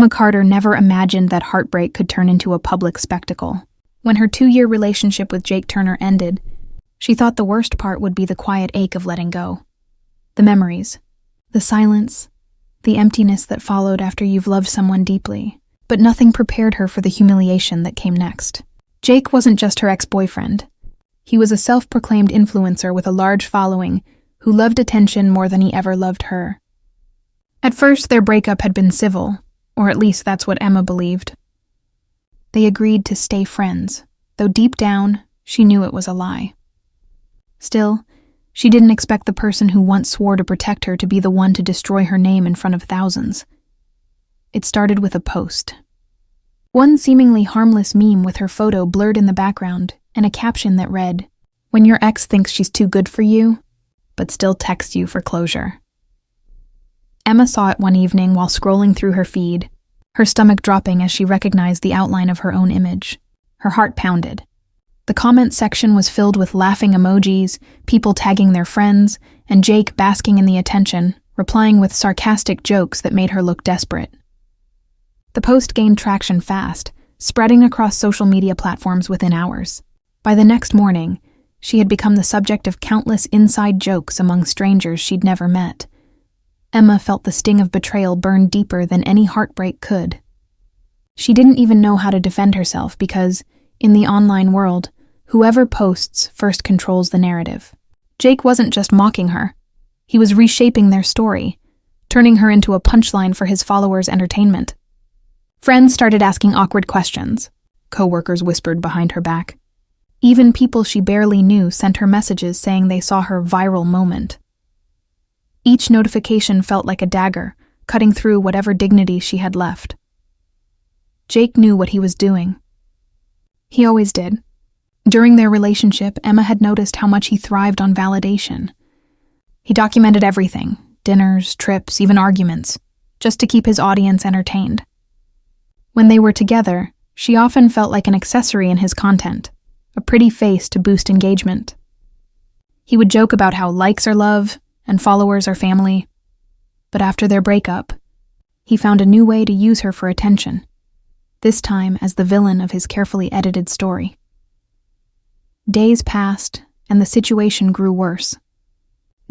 Emma Carter never imagined that heartbreak could turn into a public spectacle. When her 2-year relationship with Jake Turner ended, she thought the worst part would be the quiet ache of letting go. The memories, the silence, the emptiness that followed after you've loved someone deeply. But nothing prepared her for the humiliation that came next. Jake wasn't just her ex-boyfriend. He was a self-proclaimed influencer with a large following who loved attention more than he ever loved her. At first, their breakup had been civil, or at least that's what Emma believed. They agreed to stay friends, though deep down, she knew it was a lie. Still, she didn't expect the person who once swore to protect her to be the one to destroy her name in front of thousands. It started with a post. One seemingly harmless meme with her photo blurred in the background and a caption that read, "When your ex thinks she's too good for you, but still texts you for closure." Emma saw it one evening while scrolling through her feed, her stomach dropping as she recognized the outline of her own image. Her heart pounded. The comment section was filled with laughing emojis, people tagging their friends, and Jake basking in the attention, replying with sarcastic jokes that made her look desperate. The post gained traction fast, spreading across social media platforms within hours. By the next morning, she had become the subject of countless inside jokes among strangers she'd never met. Emma felt the sting of betrayal burn deeper than any heartbreak could. She didn't even know how to defend herself because, in the online world, whoever posts first controls the narrative. Jake wasn't just mocking her. He was reshaping their story, turning her into a punchline for his followers' entertainment. Friends started asking awkward questions. Coworkers whispered behind her back. Even people she barely knew sent her messages saying they saw her viral moment. Each notification felt like a dagger, cutting through whatever dignity she had left. Jake knew what he was doing. He always did. During their relationship, Emma had noticed how much he thrived on validation. He documented everything, dinners, trips, even arguments, just to keep his audience entertained. When they were together, she often felt like an accessory in his content, a pretty face to boost engagement. He would joke about how likes are love and followers are family. But after their breakup, he found a new way to use her for attention, this time as the villain of his carefully edited story. Days passed, and the situation grew worse.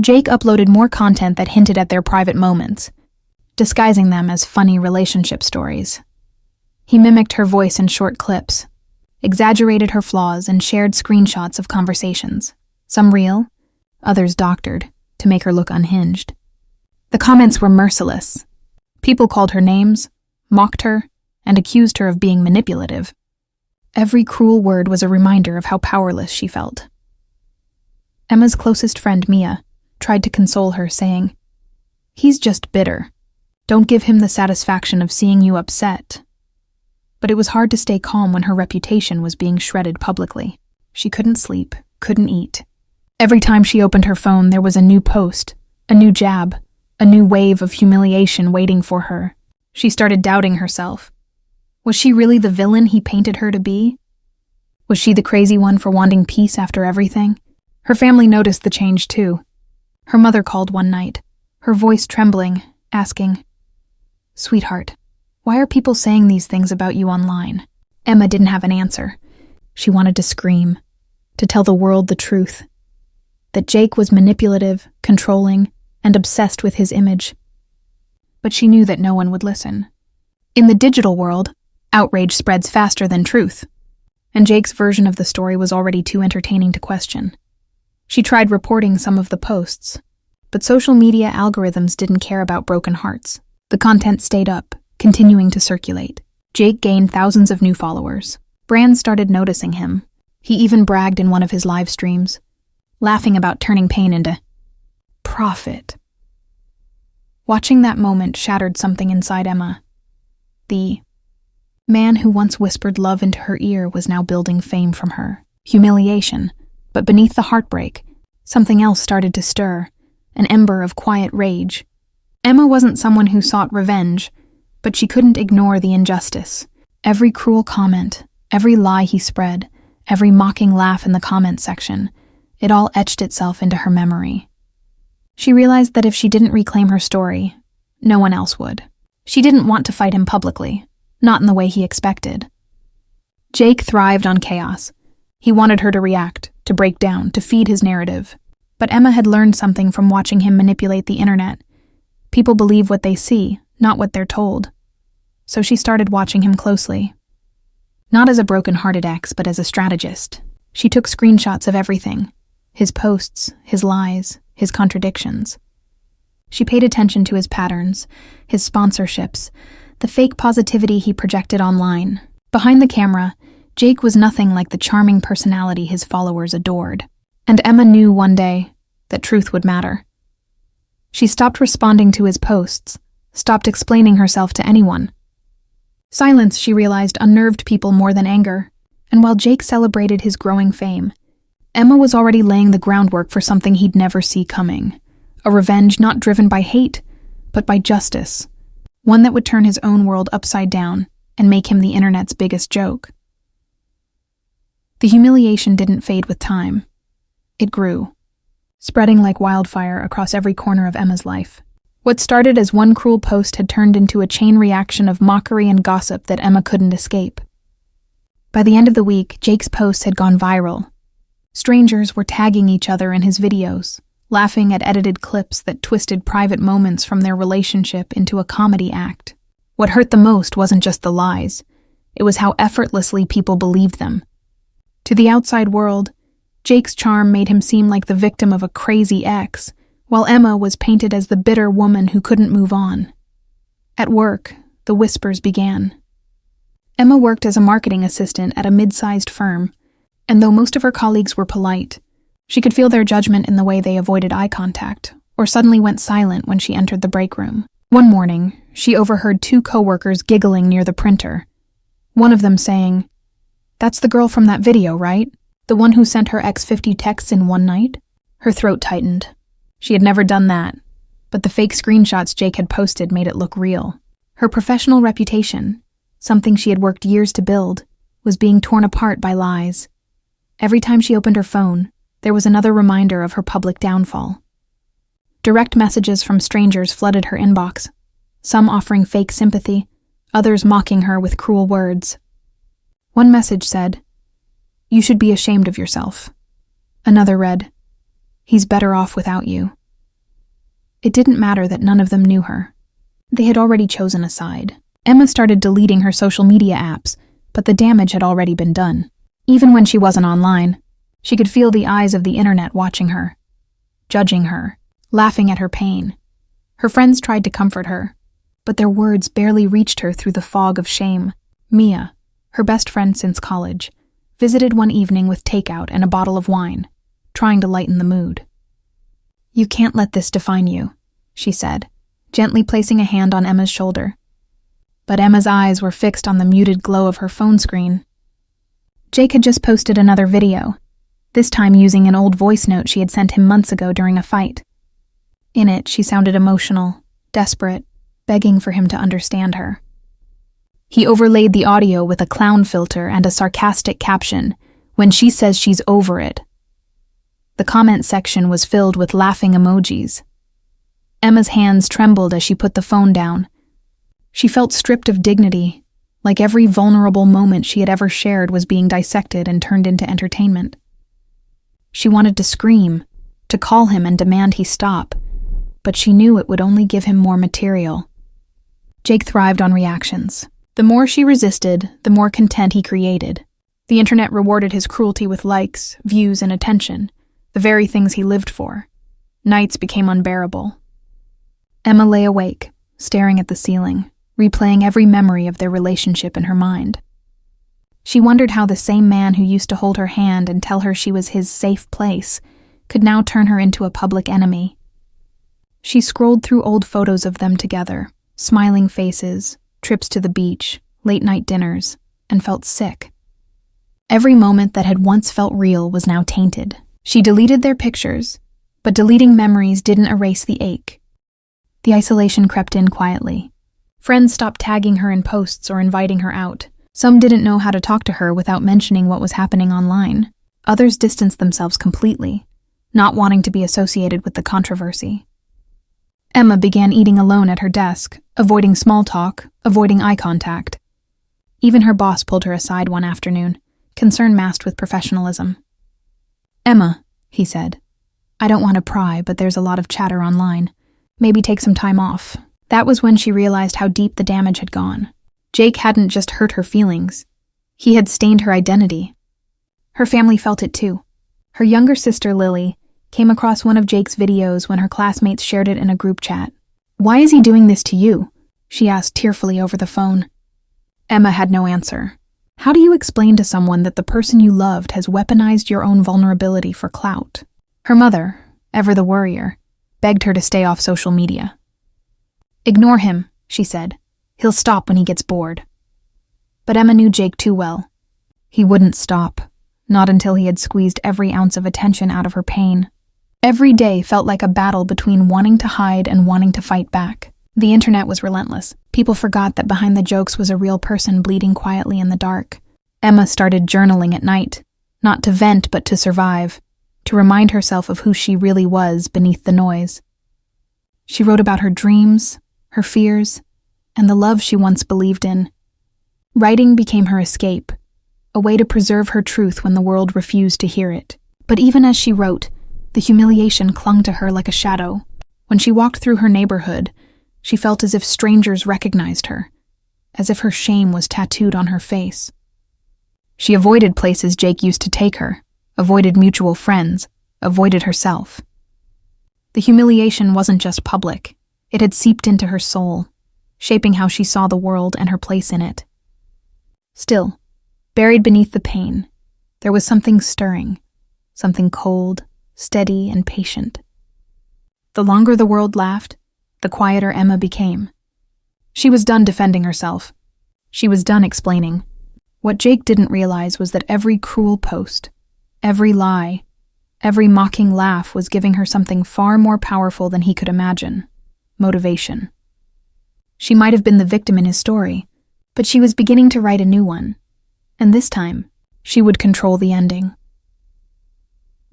Jake uploaded more content that hinted at their private moments, disguising them as funny relationship stories. He mimicked her voice in short clips, exaggerated her flaws, and shared screenshots of conversations, some real, others doctored, to make her look unhinged. The comments were merciless. People called her names, mocked her, and accused her of being manipulative. Every cruel word was a reminder of how powerless she felt. Emma's closest friend, Mia, tried to console her, saying, "He's just bitter. Don't give him the satisfaction of seeing you upset." But it was hard to stay calm when her reputation was being shredded publicly. She couldn't sleep, couldn't eat. Every time she opened her phone, there was a new post, a new jab, a new wave of humiliation waiting for her. She started doubting herself. Was she really the villain he painted her to be? Was she the crazy one for wanting peace after everything? Her family noticed the change too. Her mother called one night, her voice trembling, asking, "Sweetheart, why are people saying these things about you online?" Emma didn't have an answer. She wanted to scream, to tell the world the truth, that Jake was manipulative, controlling, and obsessed with his image. But she knew that no one would listen. In the digital world, outrage spreads faster than truth, and Jake's version of the story was already too entertaining to question. She tried reporting some of the posts, but social media algorithms didn't care about broken hearts. The content stayed up, continuing to circulate. Jake gained thousands of new followers. Brands started noticing him. He even bragged in one of his live streams, laughing about turning pain into profit. Watching that moment shattered something inside Emma. The man who once whispered love into her ear was now building fame from her. Humiliation, but beneath the heartbreak, something else started to stir, an ember of quiet rage. Emma wasn't someone who sought revenge, but she couldn't ignore the injustice. Every cruel comment, every lie he spread, every mocking laugh in the comment section, it all etched itself into her memory. She realized that if she didn't reclaim her story, no one else would. She didn't want to fight him publicly, not in the way he expected. Jake thrived on chaos. He wanted her to react, to break down, to feed his narrative. But Emma had learned something from watching him manipulate the internet. People believe what they see, not what they're told. So she started watching him closely. Not as a broken-hearted ex, but as a strategist. She took screenshots of everything. His posts, his lies, his contradictions. She paid attention to his patterns, his sponsorships, the fake positivity he projected online. Behind the camera, Jake was nothing like the charming personality his followers adored. And Emma knew one day that truth would matter. She stopped responding to his posts, stopped explaining herself to anyone. Silence, she realized, unnerved people more than anger. And while Jake celebrated his growing fame, Emma was already laying the groundwork for something he'd never see coming. A revenge not driven by hate, but by justice. One that would turn his own world upside down and make him the internet's biggest joke. The humiliation didn't fade with time. It grew, spreading like wildfire across every corner of Emma's life. What started as one cruel post had turned into a chain reaction of mockery and gossip that Emma couldn't escape. By the end of the week, Jake's posts had gone viral. Strangers were tagging each other in his videos, laughing at edited clips that twisted private moments from their relationship into a comedy act. What hurt the most wasn't just the lies. It was how effortlessly people believed them. To the outside world, Jake's charm made him seem like the victim of a crazy ex, while Emma was painted as the bitter woman who couldn't move on. At work, the whispers began. Emma worked as a marketing assistant at a mid-sized firm, and though most of her colleagues were polite, she could feel their judgment in the way they avoided eye contact, or suddenly went silent when she entered the break room. One morning, she overheard two coworkers giggling near the printer, one of them saying, "That's the girl from that video, right? The one who sent her ex 50 texts in one night?" Her throat tightened. She had never done that, but the fake screenshots Jake had posted made it look real. Her professional reputation, something she had worked years to build, was being torn apart by lies. Every time she opened her phone, there was another reminder of her public downfall. Direct messages from strangers flooded her inbox, some offering fake sympathy, others mocking her with cruel words. One message said, "You should be ashamed of yourself." Another read, "He's better off without you." It didn't matter that none of them knew her. They had already chosen a side. Emma started deleting her social media apps, but the damage had already been done. Even when she wasn't online, she could feel the eyes of the internet watching her, judging her, laughing at her pain. Her friends tried to comfort her, but their words barely reached her through the fog of shame. Mia, her best friend since college, visited one evening with takeout and a bottle of wine, trying to lighten the mood. "You can't let this define you," she said, gently placing a hand on Emma's shoulder. But Emma's eyes were fixed on the muted glow of her phone screen. Jake had just posted another video, this time using an old voice note she had sent him months ago during a fight. In it, she sounded emotional, desperate, begging for him to understand her. He overlaid the audio with a clown filter and a sarcastic caption, "When she says she's over it." The comment section was filled with laughing emojis. Emma's hands trembled as she put the phone down. She felt stripped of dignity, like every vulnerable moment she had ever shared was being dissected and turned into entertainment. She wanted to scream, to call him and demand he stop, but she knew it would only give him more material. Jake thrived on reactions. The more she resisted, the more content he created. The internet rewarded his cruelty with likes, views, and attention, the very things he lived for. Nights became unbearable. Emma lay awake, staring at the ceiling, replaying every memory of their relationship in her mind. She wondered how the same man who used to hold her hand and tell her she was his safe place could now turn her into a public enemy. She scrolled through old photos of them together, smiling faces, trips to the beach, late-night dinners, and felt sick. Every moment that had once felt real was now tainted. She deleted their pictures, but deleting memories didn't erase the ache. The isolation crept in quietly. Friends stopped tagging her in posts or inviting her out. Some didn't know how to talk to her without mentioning what was happening online. Others distanced themselves completely, not wanting to be associated with the controversy. Emma began eating alone at her desk, avoiding small talk, avoiding eye contact. Even her boss pulled her aside one afternoon, concern masked with professionalism. "Emma," he said, "I don't want to pry, but there's a lot of chatter online. Maybe take some time off." That was when she realized how deep the damage had gone. Jake hadn't just hurt her feelings. He had stained her identity. Her family felt it too. Her younger sister, Lily, came across one of Jake's videos when her classmates shared it in a group chat. "Why is he doing this to you?" she asked tearfully over the phone. Emma had no answer. How do you explain to someone that the person you loved has weaponized your own vulnerability for clout? Her mother, ever the worrier, begged her to stay off social media. "Ignore him," she said. "He'll stop when he gets bored." But Emma knew Jake too well. He wouldn't stop, not until he had squeezed every ounce of attention out of her pain. Every day felt like a battle between wanting to hide and wanting to fight back. The internet was relentless. People forgot that behind the jokes was a real person bleeding quietly in the dark. Emma started journaling at night, not to vent but to survive, to remind herself of who she really was beneath the noise. She wrote about her dreams, her fears, and the love she once believed in. Writing became her escape, a way to preserve her truth when the world refused to hear it. But even as she wrote, the humiliation clung to her like a shadow. When she walked through her neighborhood, she felt as if strangers recognized her, as if her shame was tattooed on her face. She avoided places Jake used to take her, avoided mutual friends, avoided herself. The humiliation wasn't just public. It had seeped into her soul, shaping how she saw the world and her place in it. Still, buried beneath the pain, there was something stirring, something cold, steady, and patient. The longer the world laughed, the quieter Emma became. She was done defending herself. She was done explaining. What Jake didn't realize was that every cruel post, every lie, every mocking laugh was giving her something far more powerful than he could imagine: motivation. She might have been the victim in his story, but she was beginning to write a new one, and this time, she would control the ending.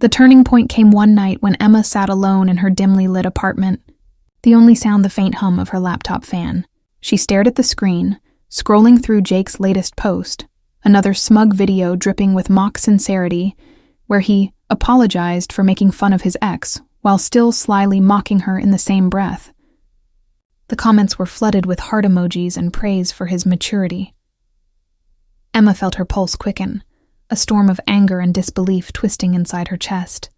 The turning point came one night when Emma sat alone in her dimly lit apartment, the only sound the faint hum of her laptop fan. She stared at the screen, scrolling through Jake's latest post, another smug video dripping with mock sincerity, where he apologized for making fun of his ex, while still slyly mocking her in the same breath. The comments were flooded with heart emojis and praise for his maturity. Emma felt her pulse quicken, a storm of anger and disbelief twisting inside her chest.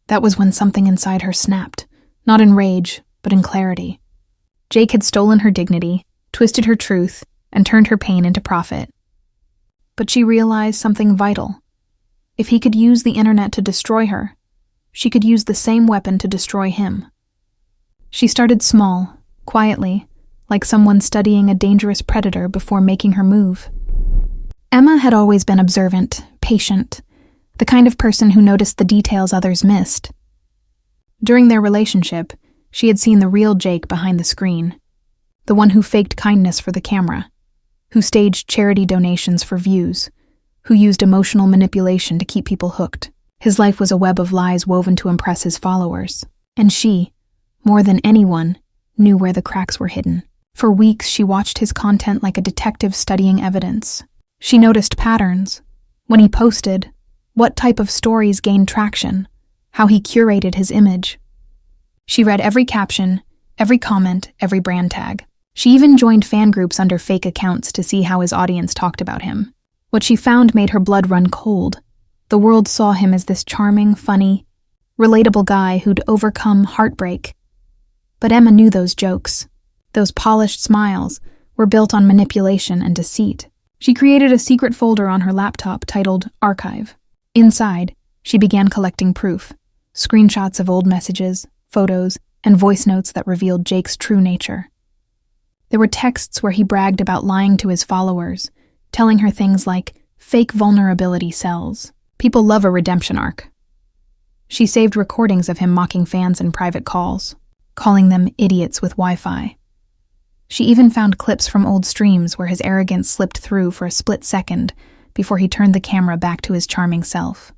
That was when something inside her snapped, not in rage, but in clarity. Jake had stolen her dignity, twisted her truth, and turned her pain into profit. But she realized something vital. If he could use the internet to destroy her, she could use the same weapon to destroy him. She started small, quietly, like someone studying a dangerous predator before making her move. Emma had always been observant, patient, the kind of person who noticed the details others missed. During their relationship, she had seen the real Jake behind the screen, the one who faked kindness for the camera, who staged charity donations for views, who used emotional manipulation to keep people hooked. His life was a web of lies woven to impress his followers, and she, more than anyone, knew where the cracks were hidden. For weeks, she watched his content like a detective studying evidence. She noticed patterns. When he posted, what type of stories gained traction, how he curated his image. She read every caption, every comment, every brand tag. She even joined fan groups under fake accounts to see how his audience talked about him. What she found made her blood run cold. The world saw him as this charming, funny, relatable guy who'd overcome heartbreak. But Emma knew those jokes, those polished smiles, were built on manipulation and deceit. She created a secret folder on her laptop titled Archive. Inside, she began collecting proof, screenshots of old messages, photos, and voice notes that revealed Jake's true nature. There were texts where he bragged about lying to his followers, telling her things like, "Fake vulnerability sells. People love a redemption arc." She saved recordings of him mocking fans in private calls, calling them idiots with Wi-Fi. She even found clips from old streams where his arrogance slipped through for a split second before he turned the camera back to his charming self.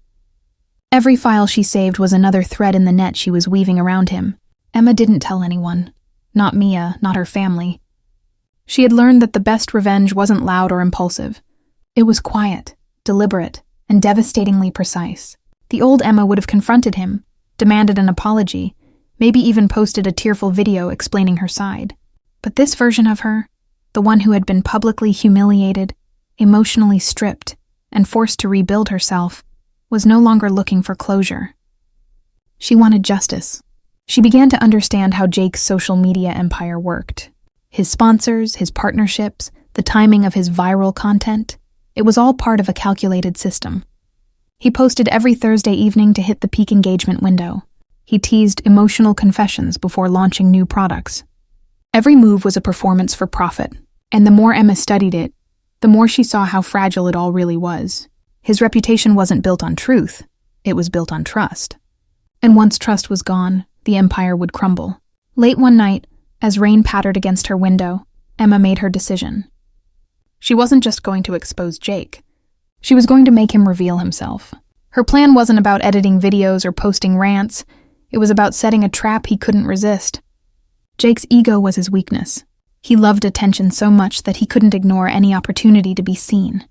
Every file she saved was another thread in the net she was weaving around him, Emma didn't tell anyone. Not Mia, not her family. She had learned that the best revenge wasn't loud or impulsive. It was quiet, deliberate, and devastatingly precise. The old Emma would have confronted him, demanded an apology, maybe even posted a tearful video explaining her side. But this version of her, the one who had been publicly humiliated, emotionally stripped, and forced to rebuild herself, was no longer looking for closure. She wanted justice. She began to understand how Jake's social media empire worked. His sponsors, his partnerships, the timing of his viral content, it was all part of a calculated system. He posted every Thursday evening to hit the peak engagement window. He teased emotional confessions before launching new products. Every move was a performance for profit, and the more Emma studied it, the more she saw how fragile it all really was. His reputation wasn't built on truth, it was built on trust. And once trust was gone, the empire would crumble. Late one night, as rain pattered against her window, Emma made her decision. She wasn't just going to expose Jake. She was going to make him reveal himself. Her plan wasn't about editing videos or posting rants. It was about setting a trap he couldn't resist. Jake's ego was his weakness. He loved attention so much that he couldn't ignore any opportunity to be seen.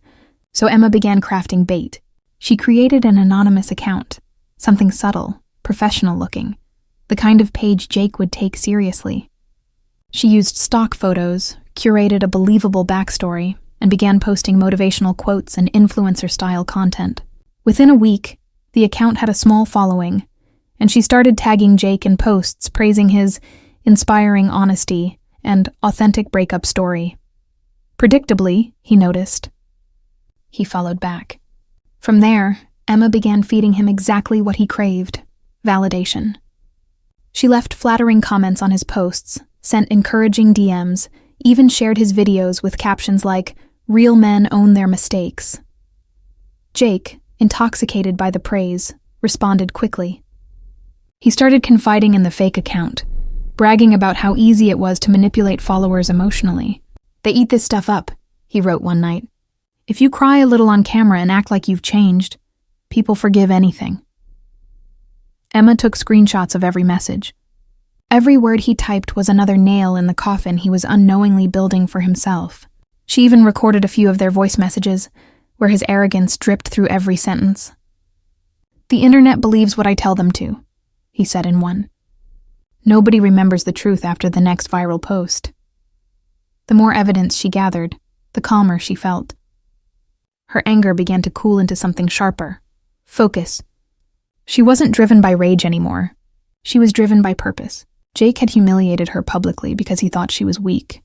So Emma began crafting bait. She created an anonymous account, something subtle, professional-looking, the kind of page Jake would take seriously. She used stock photos, curated a believable backstory, and began posting motivational quotes and influencer-style content. Within a week, the account had a small following, and she started tagging Jake in posts praising his inspiring honesty and authentic breakup story. Predictably, he noticed. He followed back. From there, Emma began feeding him exactly what he craved: validation. She left flattering comments on his posts, sent encouraging DMs, even shared his videos with captions like, "Real men own their mistakes." Jake, intoxicated by the praise, responded quickly. He started confiding in the fake account, bragging about how easy it was to manipulate followers emotionally. "They eat this stuff up," he wrote one night. "If you cry a little on camera and act like you've changed, people forgive anything." Emma took screenshots of every message. Every word he typed was another nail in the coffin he was unknowingly building for himself. She even recorded a few of their voice messages, where his arrogance dripped through every sentence. "The internet believes what I tell them to," he said in one. "Nobody remembers the truth after the next viral post." The more evidence she gathered, the calmer she felt. Her anger began to cool into something sharper: focus. She wasn't driven by rage anymore. She was driven by purpose. Jake had humiliated her publicly because he thought she was weak,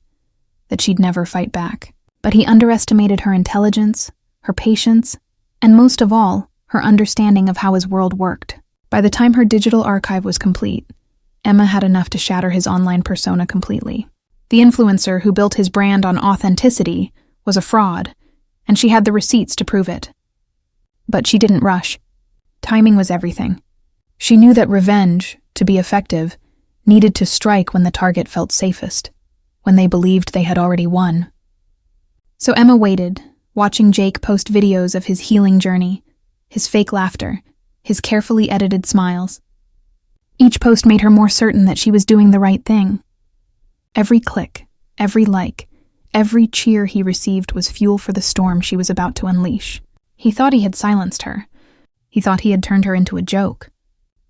that she'd never fight back. But he underestimated her intelligence, her patience, and most of all, her understanding of how his world worked. By the time her digital archive was complete, Emma had enough to shatter his online persona completely. The influencer who built his brand on authenticity was a fraud, and she had the receipts to prove it. But she didn't rush. Timing was everything. She knew that revenge, to be effective, needed to strike when the target felt safest, when they believed they had already won. So Emma waited, watching Jake post videos of his healing journey, his fake laughter, his carefully edited smiles. Each post made her more certain that she was doing the right thing. Every click, every like, every cheer he received was fuel for the storm she was about to unleash. He thought he had silenced her. He thought he had turned her into a joke.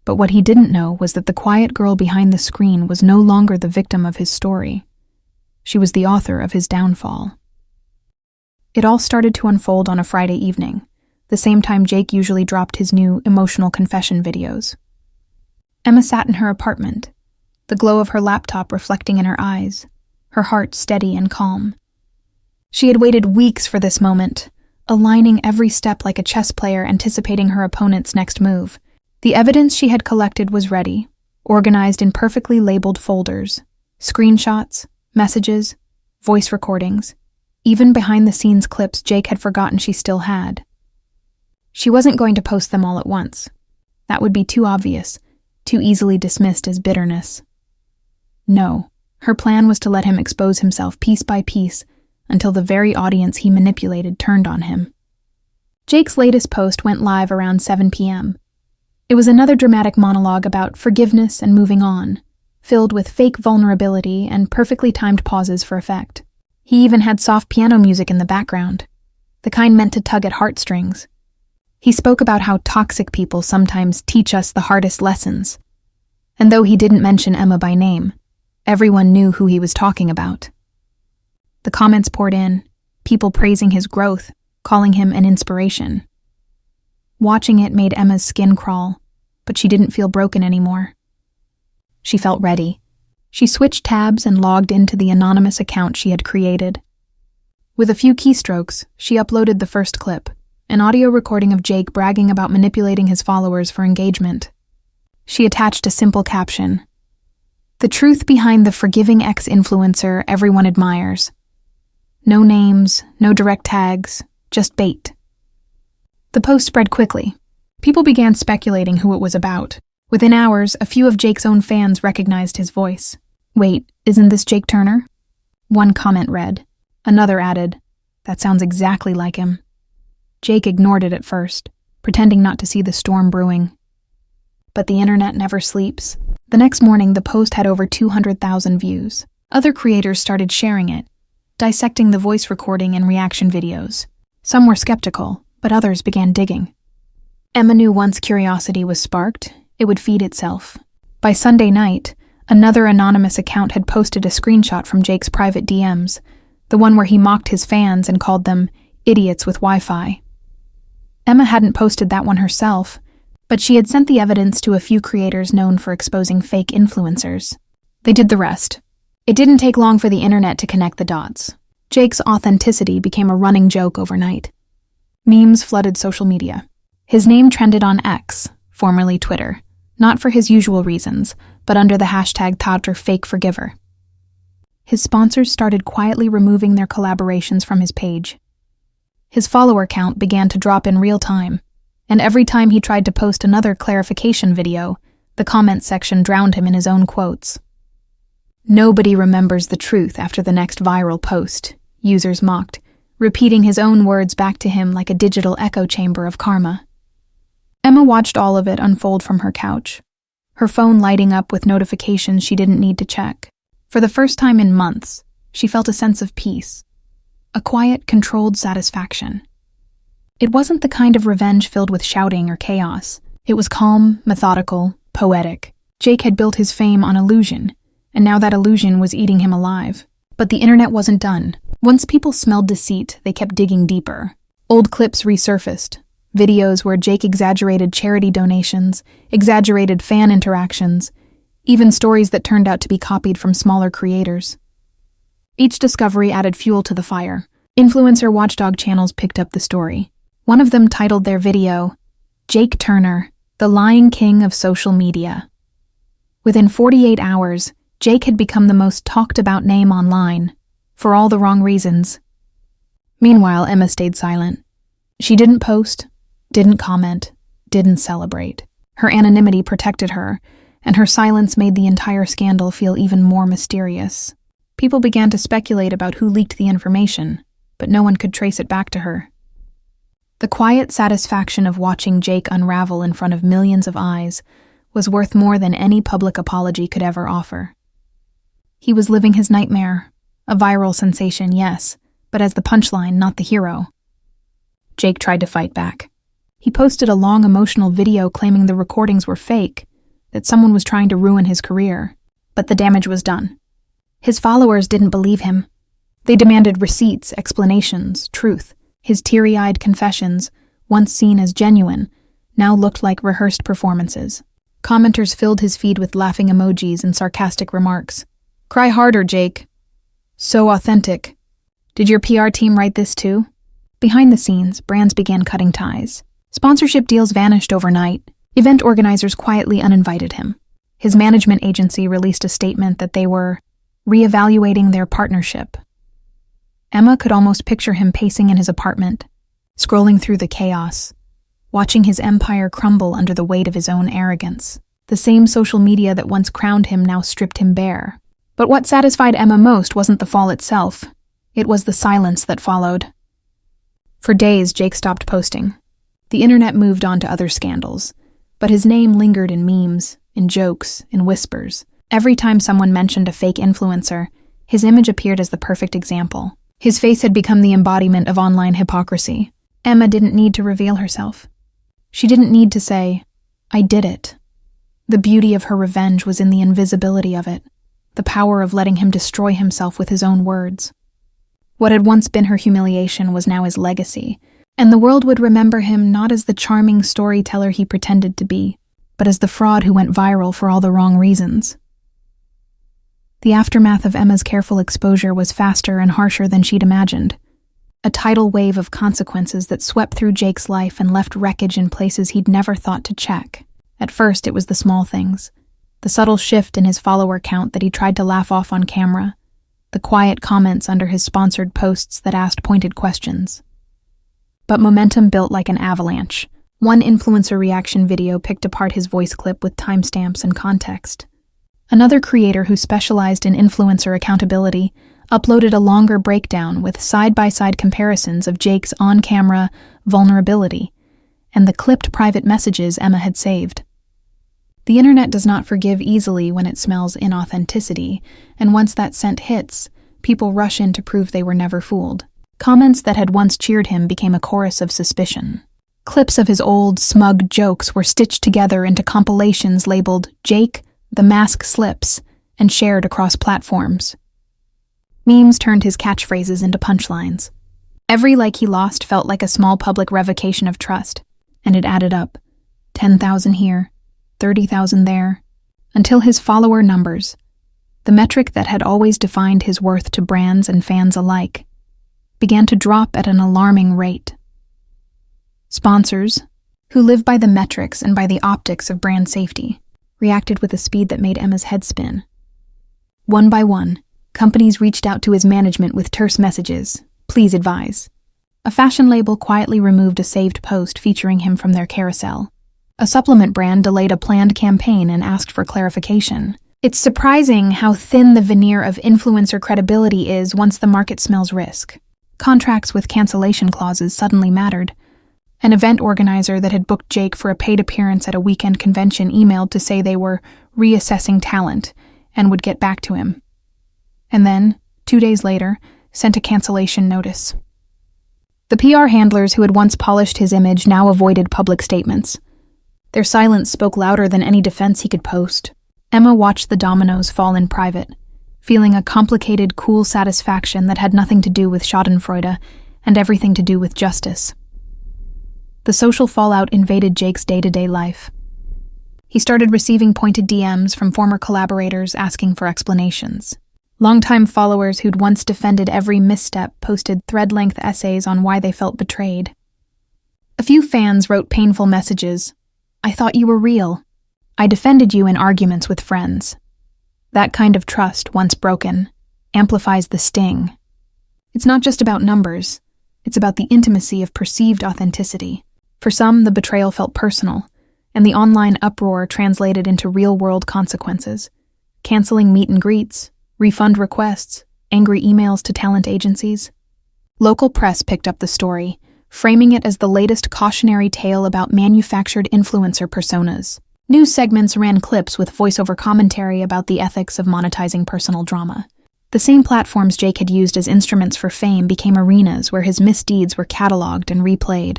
But what he didn't know was that the quiet girl behind the screen was no longer the victim of his story. She was the author of his downfall. It all started to unfold on a Friday evening, the same time Jake usually dropped his new emotional confession videos. Emma sat in her apartment, the glow of her laptop reflecting in her eyes, her heart steady and calm. She had waited weeks for this moment, aligning every step like a chess player anticipating her opponent's next move. The evidence she had collected was ready, organized in perfectly labeled folders: screenshots, messages, voice recordings, even behind-the-scenes clips Jake had forgotten she still had. She wasn't going to post them all at once. That would be too obvious, too easily dismissed as bitterness. No, her plan was to let him expose himself piece by piece until the very audience he manipulated turned on him. Jake's latest post went live around 7 p.m. It was another dramatic monologue about forgiveness and moving on, filled with fake vulnerability and perfectly timed pauses for effect. He even had soft piano music in the background, the kind meant to tug at heartstrings. He spoke about how toxic people sometimes teach us the hardest lessons. And though he didn't mention Emma by name, everyone knew who he was talking about. The comments poured in, people praising his growth, calling him an inspiration. Watching it made Emma's skin crawl, but she didn't feel broken anymore. She felt ready. She switched tabs and logged into the anonymous account she had created. With a few keystrokes, she uploaded the first clip, an audio recording of Jake bragging about manipulating his followers for engagement. She attached a simple caption: "The truth behind the forgiving ex-influencer everyone admires. No names, no direct tags, just bait." The post spread quickly. People began speculating who it was about. Within hours, a few of Jake's own fans recognized his voice. "Wait, isn't this Jake Turner?" One comment read. Another added, "That sounds exactly like him." Jake ignored it at first, pretending not to see the storm brewing. But the internet never sleeps. The next morning, the post had over 200,000 views. Other creators started sharing it, dissecting the voice recording and reaction videos. Some were skeptical, but others began digging. Emma knew once curiosity was sparked, it would feed itself. By Sunday night, another anonymous account had posted a screenshot from Jake's private DMs, the one where he mocked his fans and called them idiots with Wi-Fi. Emma hadn't posted that one herself, but she had sent the evidence to a few creators known for exposing fake influencers. They did the rest. It didn't take long for the internet to connect the dots. Jake's authenticity became a running joke overnight. Memes flooded social media. His name trended on X, formerly Twitter, not for his usual reasons, but under the hashtag #FakeForgiver. His sponsors started quietly removing their collaborations from his page. His follower count began to drop in real time, and every time he tried to post another clarification video, the comment section drowned him in his own quotes. "Nobody remembers the truth after the next viral post," users mocked, repeating his own words back to him like a digital echo chamber of karma. Emma watched all of it unfold from her couch, her phone lighting up with notifications she didn't need to check. For the first time in months, she felt a sense of peace, a quiet, controlled satisfaction. It wasn't the kind of revenge filled with shouting or chaos. It was calm, methodical, poetic. Jake had built his fame on illusion, and now that illusion was eating him alive. But the internet wasn't done. Once people smelled deceit, they kept digging deeper. Old clips resurfaced, videos where Jake exaggerated charity donations, exaggerated fan interactions, even stories that turned out to be copied from smaller creators. Each discovery added fuel to the fire. Influencer watchdog channels picked up the story. One of them titled their video, "Jake Turner, the Lying King of Social Media." Within 48 hours, Jake had become the most talked about name online, for all the wrong reasons. Meanwhile, Emma stayed silent. She didn't post, didn't comment, didn't celebrate. Her anonymity protected her, and her silence made the entire scandal feel even more mysterious. People began to speculate about who leaked the information, but no one could trace it back to her. The quiet satisfaction of watching Jake unravel in front of millions of eyes was worth more than any public apology could ever offer. He was living his nightmare, a viral sensation, yes, but as the punchline, not the hero. Jake tried to fight back. He posted a long emotional video claiming the recordings were fake, that someone was trying to ruin his career, but the damage was done. His followers didn't believe him. They demanded receipts, explanations, truth. His teary-eyed confessions, once seen as genuine, now looked like rehearsed performances. Commenters filled his feed with laughing emojis and sarcastic remarks. "Cry harder, Jake. So authentic. Did your PR team write this too?" Behind the scenes, brands began cutting ties. Sponsorship deals vanished overnight. Event organizers quietly uninvited him. His management agency released a statement that they were reevaluating their partnership. Emma could almost picture him pacing in his apartment, scrolling through the chaos, watching his empire crumble under the weight of his own arrogance. The same social media that once crowned him now stripped him bare. But what satisfied Emma most wasn't the fall itself. It was the silence that followed. For days, Jake stopped posting. The internet moved on to other scandals, but his name lingered in memes, in jokes, in whispers. Every time someone mentioned a fake influencer, his image appeared as the perfect example. His face had become the embodiment of online hypocrisy. Emma didn't need to reveal herself. She didn't need to say, "I did it." The beauty of her revenge was in the invisibility of it, the power of letting him destroy himself with his own words. What had once been her humiliation was now his legacy, and the world would remember him not as the charming storyteller he pretended to be, but as the fraud who went viral for all the wrong reasons. The aftermath of Emma's careful exposure was faster and harsher than she'd imagined. A tidal wave of consequences that swept through Jake's life and left wreckage in places he'd never thought to check. At first, it was the small things. The subtle shift in his follower count that he tried to laugh off on camera. The quiet comments under his sponsored posts that asked pointed questions. But momentum built like an avalanche. One influencer reaction video picked apart his voice clip with timestamps and context. Another creator who specialized in influencer accountability uploaded a longer breakdown with side-by-side comparisons of Jake's on-camera vulnerability and the clipped private messages Emma had saved. The internet does not forgive easily when it smells inauthenticity, and once that scent hits, people rush in to prove they were never fooled. Comments that had once cheered him became a chorus of suspicion. Clips of his old, smug jokes were stitched together into compilations labeled "Jake, the Mask Slips," and shared across platforms. Memes turned his catchphrases into punchlines. Every like he lost felt like a small public revocation of trust, and it added up. 10,000 here, 30,000 there, until his follower numbers, the metric that had always defined his worth to brands and fans alike, began to drop at an alarming rate. Sponsors, who live by the metrics and by the optics of brand safety, reacted with a speed that made Emma's head spin. One by one, companies reached out to his management with terse messages, "Please advise." A fashion label quietly removed a saved post featuring him from their carousel. A supplement brand delayed a planned campaign and asked for clarification. It's surprising how thin the veneer of influencer credibility is once the market smells risk. Contracts with cancellation clauses suddenly mattered. An event organizer that had booked Jake for a paid appearance at a weekend convention emailed to say they were reassessing talent and would get back to him. And then, 2 days later, sent a cancellation notice. The PR handlers who had once polished his image now avoided public statements. Their silence spoke louder than any defense he could post. Emma watched the dominoes fall in private, feeling a complicated, cool satisfaction that had nothing to do with schadenfreude and everything to do with justice. The social fallout invaded Jake's day-to-day life. He started receiving pointed DMs from former collaborators asking for explanations. Longtime followers who'd once defended every misstep posted thread-length essays on why they felt betrayed. A few fans wrote painful messages. "I thought you were real. I defended you in arguments with friends." That kind of trust, once broken, amplifies the sting. It's not just about numbers. It's about the intimacy of perceived authenticity. For some, the betrayal felt personal, and the online uproar translated into real-world consequences. Canceling meet and greets, refund requests, angry emails to talent agencies. Local press picked up the story, framing it as the latest cautionary tale about manufactured influencer personas. News segments ran clips with voiceover commentary about the ethics of monetizing personal drama. The same platforms Jake had used as instruments for fame became arenas where his misdeeds were cataloged and replayed,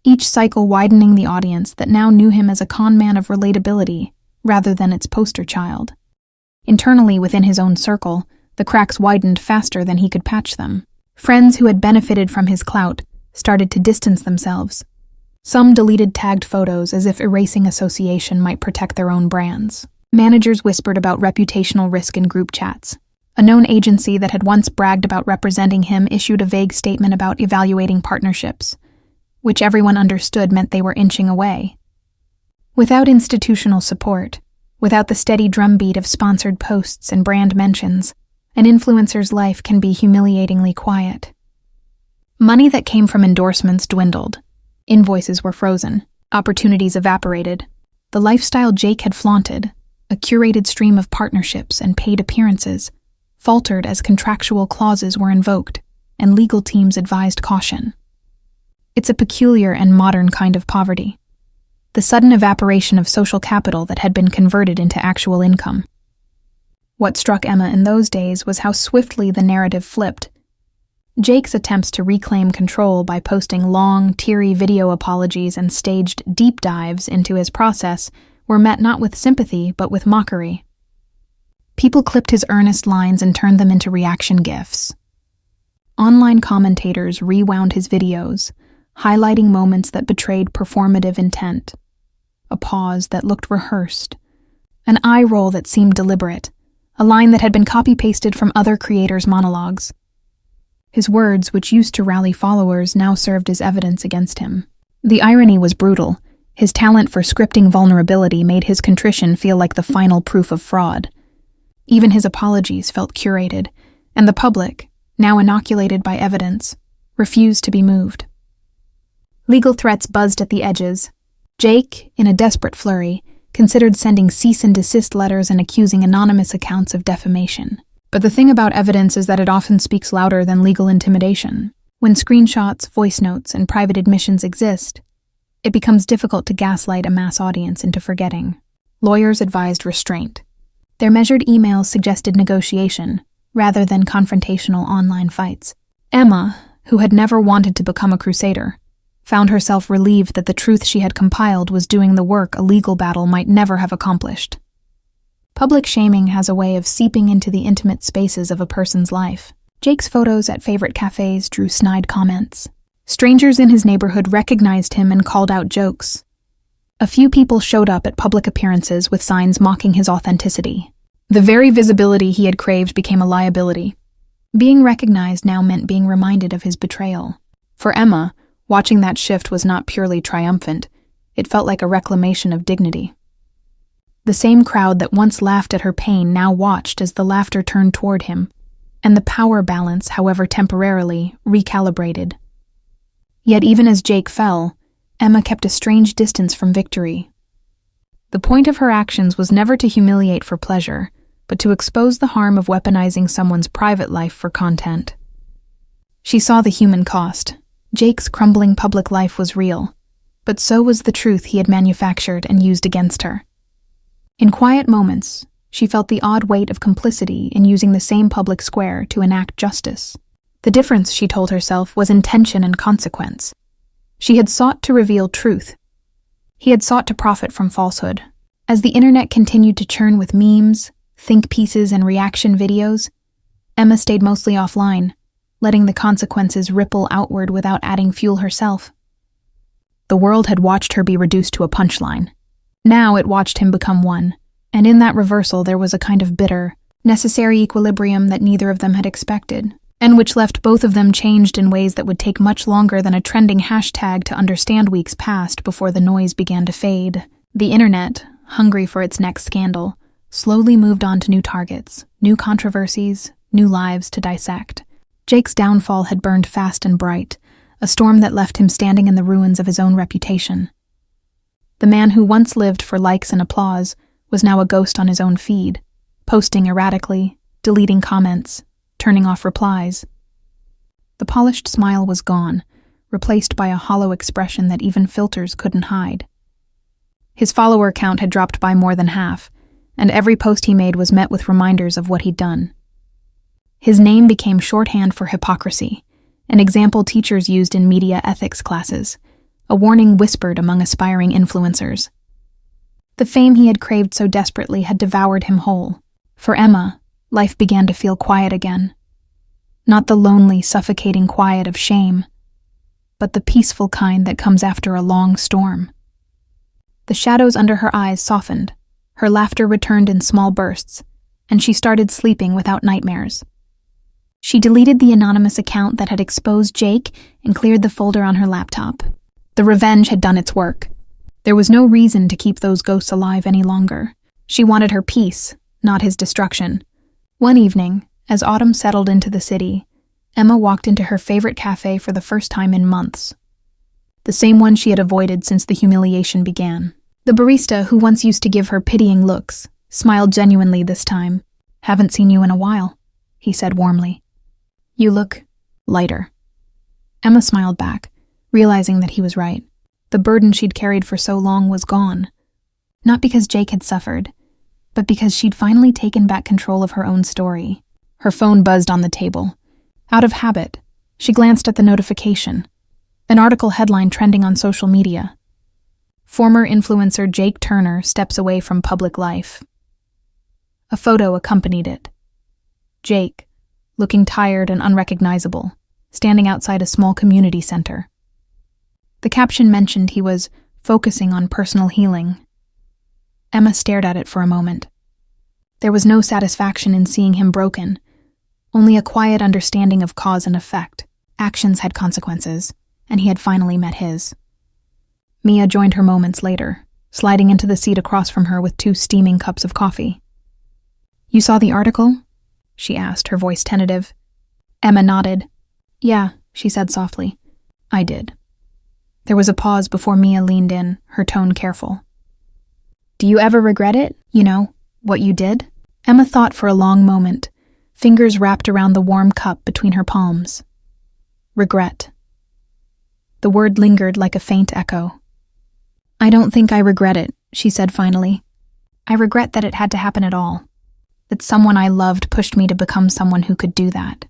each cycle widening the audience that now knew him as a con man of relatability rather than its poster child. Internally within his own circle, the cracks widened faster than he could patch them. Friends who had benefited from his clout started to distance themselves. Some deleted tagged photos as if erasing association might protect their own brands. Managers whispered about reputational risk in group chats. A known agency that had once bragged about representing him issued a vague statement about evaluating partnerships, which everyone understood meant they were inching away. Without institutional support, without the steady drumbeat of sponsored posts and brand mentions, an influencer's life can be humiliatingly quiet. Money that came from endorsements dwindled. Invoices were frozen. Opportunities evaporated. The lifestyle Jake had flaunted, a curated stream of partnerships and paid appearances, faltered as contractual clauses were invoked and legal teams advised caution. It's a peculiar and modern kind of poverty. The sudden evaporation of social capital that had been converted into actual income. What struck Emma in those days was how swiftly the narrative flipped. Jake's attempts to reclaim control by posting long, teary video apologies and staged deep dives into his process were met not with sympathy but with mockery. People clipped his earnest lines and turned them into reaction GIFs. Online commentators rewound his videos, highlighting moments that betrayed performative intent, a pause that looked rehearsed, an eye roll that seemed deliberate, a line that had been copy-pasted from other creators' monologues. His words, which used to rally followers, now served as evidence against him. The irony was brutal. His talent for scripting vulnerability made his contrition feel like the final proof of fraud. Even his apologies felt curated, and the public, now inoculated by evidence, refused to be moved. Legal threats buzzed at the edges. Jake, in a desperate flurry, considered sending cease and desist letters and accusing anonymous accounts of defamation. But the thing about evidence is that it often speaks louder than legal intimidation. When screenshots, voice notes, and private admissions exist, it becomes difficult to gaslight a mass audience into forgetting. Lawyers advised restraint. Their measured emails suggested negotiation, rather than confrontational online fights. Emma, who had never wanted to become a crusader, found herself relieved that the truth she had compiled was doing the work a legal battle might never have accomplished. Public shaming has a way of seeping into the intimate spaces of a person's life. Jake's photos at favorite cafes drew snide comments. Strangers in his neighborhood recognized him and called out jokes. A few people showed up at public appearances with signs mocking his authenticity. The very visibility he had craved became a liability. Being recognized now meant being reminded of his betrayal. For Emma, watching that shift was not purely triumphant. It felt like a reclamation of dignity. The same crowd that once laughed at her pain now watched as the laughter turned toward him, and the power balance, however temporarily, recalibrated. Yet even as Jake fell, Emma kept a strange distance from victory. The point of her actions was never to humiliate for pleasure, but to expose the harm of weaponizing someone's private life for content. She saw the human cost. Jake's crumbling public life was real, but so was the truth he had manufactured and used against her. In quiet moments, she felt the odd weight of complicity in using the same public square to enact justice. The difference, she told herself, was intention and consequence. She had sought to reveal truth. He had sought to profit from falsehood. As the internet continued to churn with memes, think pieces, and reaction videos, Emma stayed mostly offline, letting the consequences ripple outward without adding fuel herself. The world had watched her be reduced to a punchline. Now it watched him become one, and in that reversal there was a kind of bitter, necessary equilibrium that neither of them had expected, and which left both of them changed in ways that would take much longer than a trending hashtag to understand weeks past before the noise began to fade. The internet, hungry for its next scandal, slowly moved on to new targets, new controversies, new lives to dissect. Jake's downfall had burned fast and bright, a storm that left him standing in the ruins of his own reputation. The man who once lived for likes and applause was now a ghost on his own feed, posting erratically, deleting comments, turning off replies. The polished smile was gone, replaced by a hollow expression that even filters couldn't hide. His follower count had dropped by more than half, and every post he made was met with reminders of what he'd done. His name became shorthand for hypocrisy, an example teachers used in media ethics classes, a warning whispered among aspiring influencers. The fame he had craved so desperately had devoured him whole. For Emma, life began to feel quiet again. Not the lonely, suffocating quiet of shame, but the peaceful kind that comes after a long storm. The shadows under her eyes softened, her laughter returned in small bursts, and she started sleeping without nightmares. She deleted the anonymous account that had exposed Jake and cleared the folder on her laptop. The revenge had done its work. There was no reason to keep those ghosts alive any longer. She wanted her peace, not his destruction. One evening, as autumn settled into the city, Emma walked into her favorite cafe for the first time in months. The same one she had avoided since the humiliation began. The barista, who once used to give her pitying looks, smiled genuinely this time. "Haven't seen you in a while," he said warmly. "You look lighter." Emma smiled back, realizing that he was right. The burden she'd carried for so long was gone. Not because Jake had suffered, but because she'd finally taken back control of her own story. Her phone buzzed on the table. Out of habit, she glanced at the notification. An article headline trending on social media. Former influencer Jake Turner steps away from public life. A photo accompanied it. Jake, looking tired and unrecognizable, standing outside a small community center. The caption mentioned he was focusing on personal healing. Emma stared at it for a moment. There was no satisfaction in seeing him broken, only a quiet understanding of cause and effect. Actions had consequences, and he had finally met his. Mia joined her moments later, sliding into the seat across from her with 2 steaming cups of coffee. "You saw the article?" she asked, her voice tentative. Emma nodded. "Yeah," she said softly. "I did." There was a pause before Mia leaned in, her tone careful. "Do you ever regret it? You know, what you did?" Emma thought for a long moment, fingers wrapped around the warm cup between her palms. Regret. The word lingered like a faint echo. "I don't think I regret it," she said finally. "I regret that it had to happen at all. That someone I loved pushed me to become someone who could do that."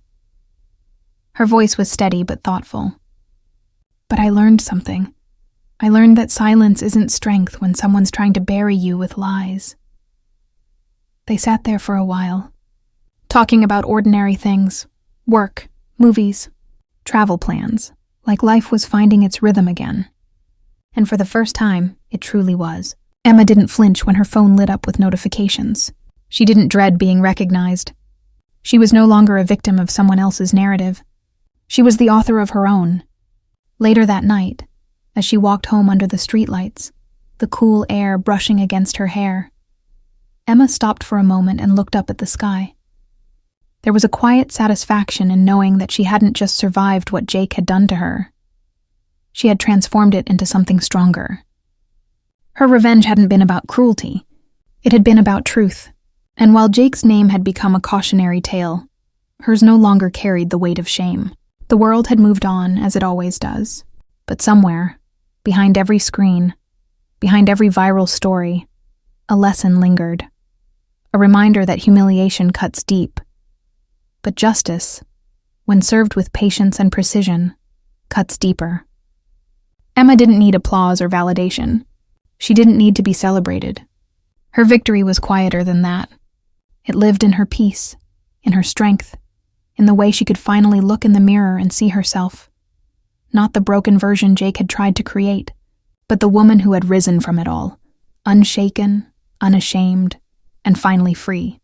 Her voice was steady but thoughtful. "But I learned something. I learned that silence isn't strength when someone's trying to bury you with lies." They sat there for a while, talking about ordinary things, work, movies, travel plans, like life was finding its rhythm again. And for the first time, it truly was. Emma didn't flinch when her phone lit up with notifications. She didn't dread being recognized. She was no longer a victim of someone else's narrative. She was the author of her own. Later that night, as she walked home under the streetlights, the cool air brushing against her hair, Emma stopped for a moment and looked up at the sky. There was a quiet satisfaction in knowing that she hadn't just survived what Jake had done to her. She had transformed it into something stronger. Her revenge hadn't been about cruelty. It had been about truth. And while Jake's name had become a cautionary tale, hers no longer carried the weight of shame. The world had moved on, as it always does. But somewhere, behind every screen, behind every viral story, a lesson lingered. A reminder that humiliation cuts deep. But justice, when served with patience and precision, cuts deeper. Emma didn't need applause or validation. She didn't need to be celebrated. Her victory was quieter than that. It lived in her peace, in her strength, in the way she could finally look in the mirror and see herself. Not the broken version Jake had tried to create, but the woman who had risen from it all, unshaken, unashamed, and finally free.